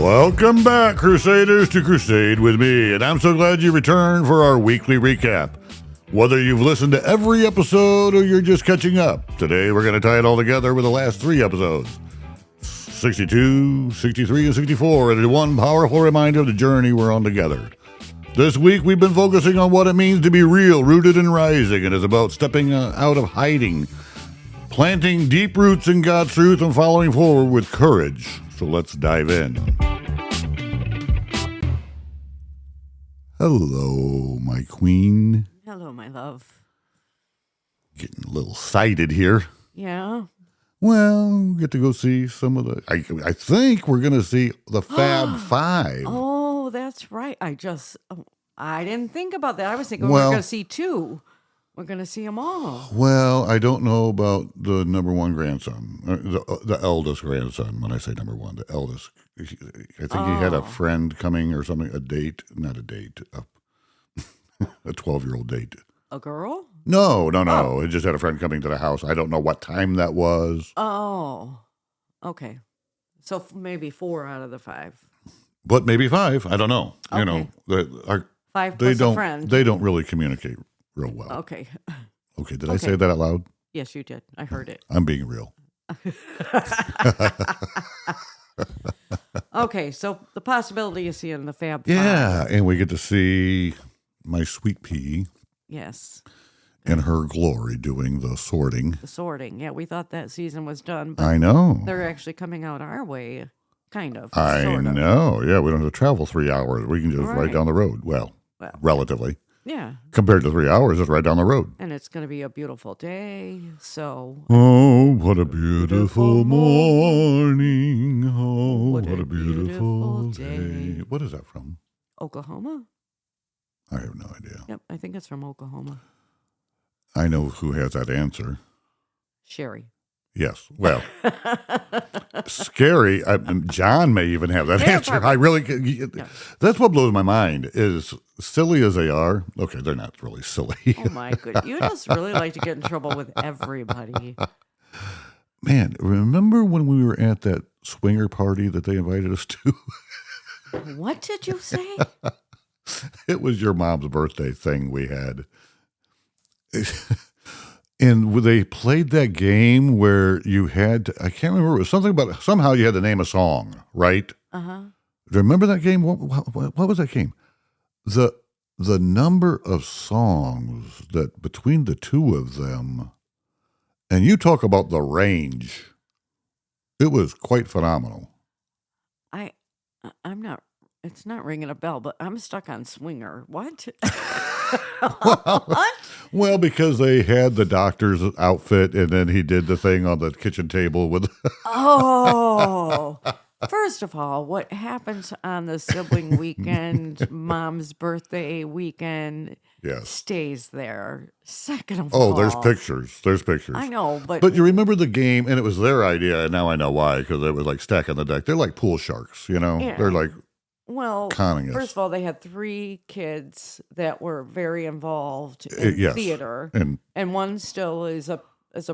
Welcome back, Crusaders, to Crusade with me, and I'm so glad you returned for our weekly recap. Whether you've listened to every episode or you're just catching up, today we're going to tie it all together with the last 3 episodes. 62, 63, and 64, and one powerful reminder of the journey we're on together. This week we've been focusing on what it means to be real, rooted, and rising, and it's about stepping out of hiding, planting deep roots in God's truth, and following forward with courage. So let's dive in. Hello, my queen. Hello, my love. Getting a little excited here. Yeah. Well, get to go see some of the... I think we're going to see the Fab Five. Oh, that's right. I didn't think about that. I was thinking we're going to see 2. We're going to see them all. Well, I don't know about the number one grandson, the eldest grandson. When I say number one, the eldest. I think he had a friend coming or something, a 12-year-old date. A girl? No. Oh. He just had a friend coming to the house. I don't know what time that was. Oh, okay. So maybe 4 out of the 5. But maybe 5. I don't know. Okay. You know, 5 plus a friend. They don't really communicate real well. Okay. Okay. Did I say that out loud? Yes, you did. I heard it. I'm being real. Okay, so the possibility of seeing the Fab Five. Yeah, and we get to see my sweet pea. Yes. In her glory doing the sorting. The sorting. Yeah, we thought that season was done. But I know. They're actually coming out our way, kind of. I know. Yeah, we don't have to travel 3 hours. We can just right down the road. Well, relatively. Yeah. Compared to 3 hours, it's right down the road. And it's going to be a beautiful day, so... Oh, what a beautiful morning. Oh, what a beautiful day. What is that from? Oklahoma? I have no idea. Yep, I think it's from Oklahoma. I know who has that answer. Sherry. Yes. Well, scary. John may even have that answer. Probably. I really. That's what blows my mind. Is silly as they are. Okay, they're not really silly. Oh my goodness! You just really like to get in trouble with everybody. Man, remember when we were at that swinger party that they invited us to? What did you say? It was your mom's birthday thing we had. And they played that game where you had to, I can't remember, it was something about, somehow you had to name a song, right? Uh-huh. Do you remember that game? What was that game? The number of songs that between the two of them, and you talk about the range, it was quite phenomenal. I'm not, it's not ringing a bell, but I'm stuck on Swinger. What? What? Well, because they had the doctor's outfit, and then he did the thing on the kitchen table with. Oh, first of all, what happens on the sibling weekend, mom's birthday weekend, stays there. Second of all, there's pictures. There's pictures. I know, but you remember the game, and it was their idea, and now I know why, because it was like stacking the deck. They're like pool sharks, you know. Yeah. They're like. Well, first of all, they had 3 kids that were very involved in theater, and one still is a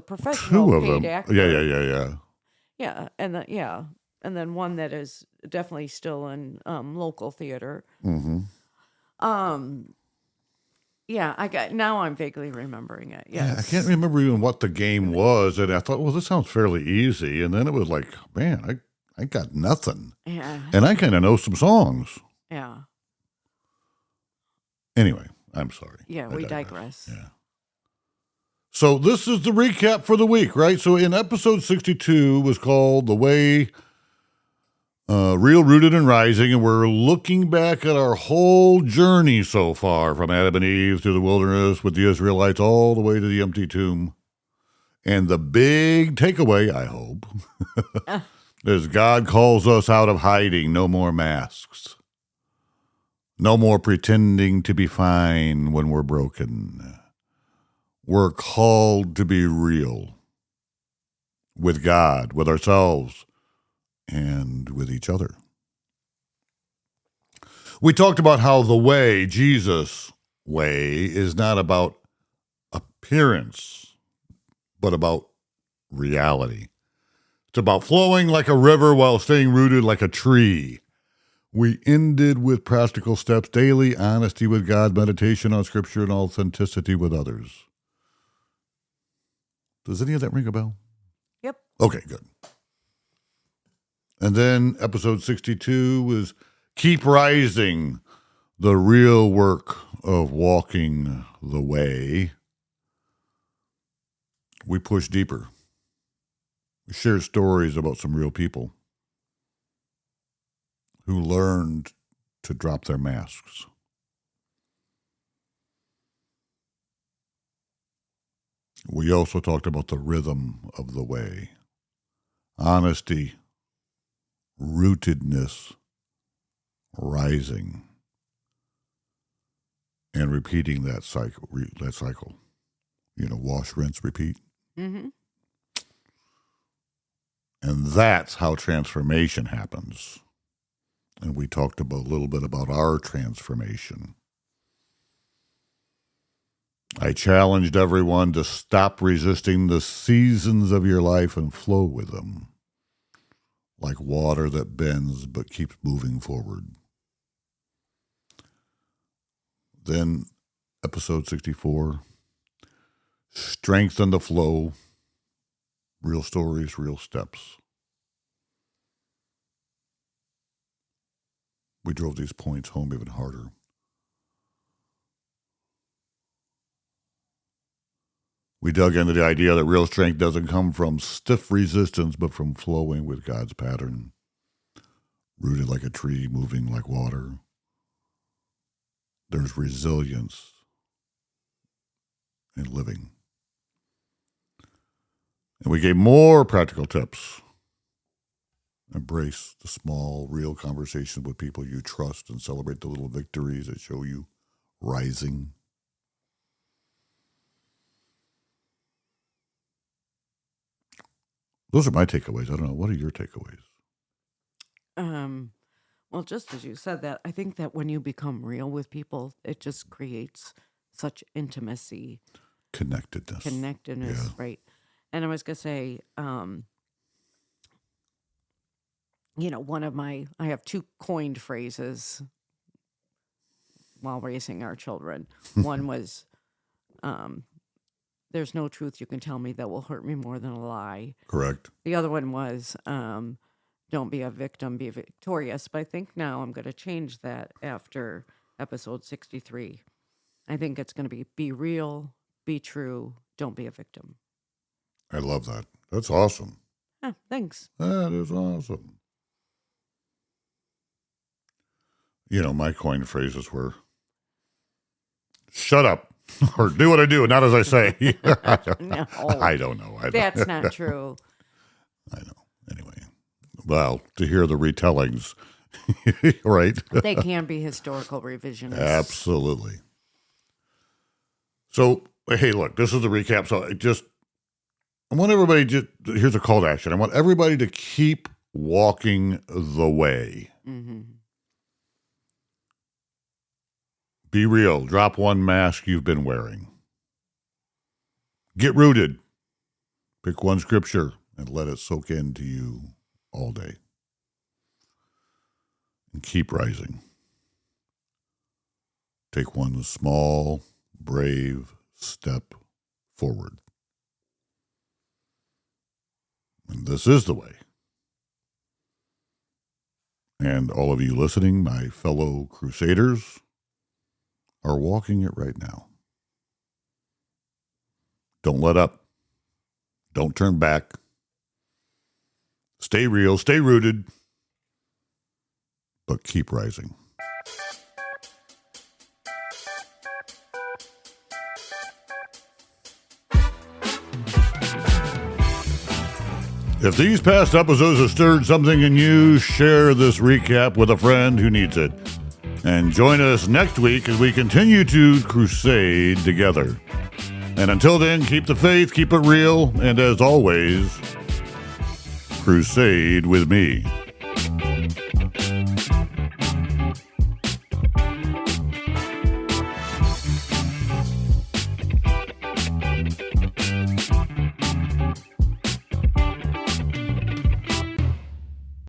professional 2 of paid them. actor. Yeah, and then one that is definitely still in local theater. Mm-hmm. Now I'm vaguely remembering it. Yes. Yeah, I can't remember even what the game was, and I thought, well, this sounds fairly easy, and then it was like, man, I got nothing. Yeah. And I kind of know some songs. Yeah. Anyway, I'm sorry. Yeah, we digress. Yeah. So this is the recap for the week, right? So in episode 62 was called The Way, Real, Rooted, and Rising, and we're looking back at our whole journey so far, from Adam and Eve through the wilderness with the Israelites all the way to the empty tomb. And the big takeaway, I hope, is God calls us out of hiding. No more masks. No more pretending to be fine when we're broken. We're called to be real with God, with ourselves, and with each other. We talked about how the way, Jesus' way, is not about appearance, but about reality. It's about flowing like a river while staying rooted like a tree. We ended with practical steps daily, honesty with God, meditation on Scripture, and authenticity with others. Does any of that ring a bell? Yep. Okay, good. And then episode 62 was Keep Rising, the real work of walking the way. We push deeper. We share stories about some real people who learned to drop their masks. We also talked about the rhythm of the way. Honesty, rootedness, rising, and repeating that cycle. Wash, rinse, repeat. Mm-hmm. And that's how transformation happens. And we talked a little bit about our transformation. I challenged everyone to stop resisting the seasons of your life and flow with them, like water that bends but keeps moving forward. Then, episode 64, strengthen the flow, real stories, real steps. We drove these points home even harder. We dug into the idea that real strength doesn't come from stiff resistance, but from flowing with God's pattern, rooted like a tree, moving like water. There's resilience in living. And we gave more practical tips. Embrace the small, real conversations with people you trust and celebrate the little victories that show you rising. Those are my takeaways. I don't know. What are your takeaways? Well, just as you said that, I think that when you become real with people, it just creates such intimacy. Connectedness, yeah. Right. And I was going to say, I have two coined phrases while raising our children. One was, there's no truth you can tell me that will hurt me more than a lie. Correct. The other one was, don't be a victim, be victorious. But I think now I'm going to change that after episode 63. I think it's going to be real, be true, don't be a victim. I love that. That's awesome. Yeah, thanks. That is awesome. My coined phrases were, shut up, or do what I do, not as I say. No. I don't know. That's not true. I know. Anyway, well, to hear the retellings, right? They can be historical revisionists. Absolutely. So, hey, look, this is the recap. So I want everybody here's a call to action. I want everybody to keep walking the way. Mm-hmm. Be real. Drop one mask you've been wearing. Get rooted. Pick one scripture and let it soak into you all day. And keep rising. Take one small, brave step forward. And this is the way. And all of you listening, my fellow Crusaders, are walking it right now. Don't let up. Don't turn back. Stay real, stay rooted, but keep rising. If these past episodes have stirred something in you, share this recap with a friend who needs it. And join us next week as we continue to crusade together. And until then, keep the faith, keep it real, and as always, crusade with me.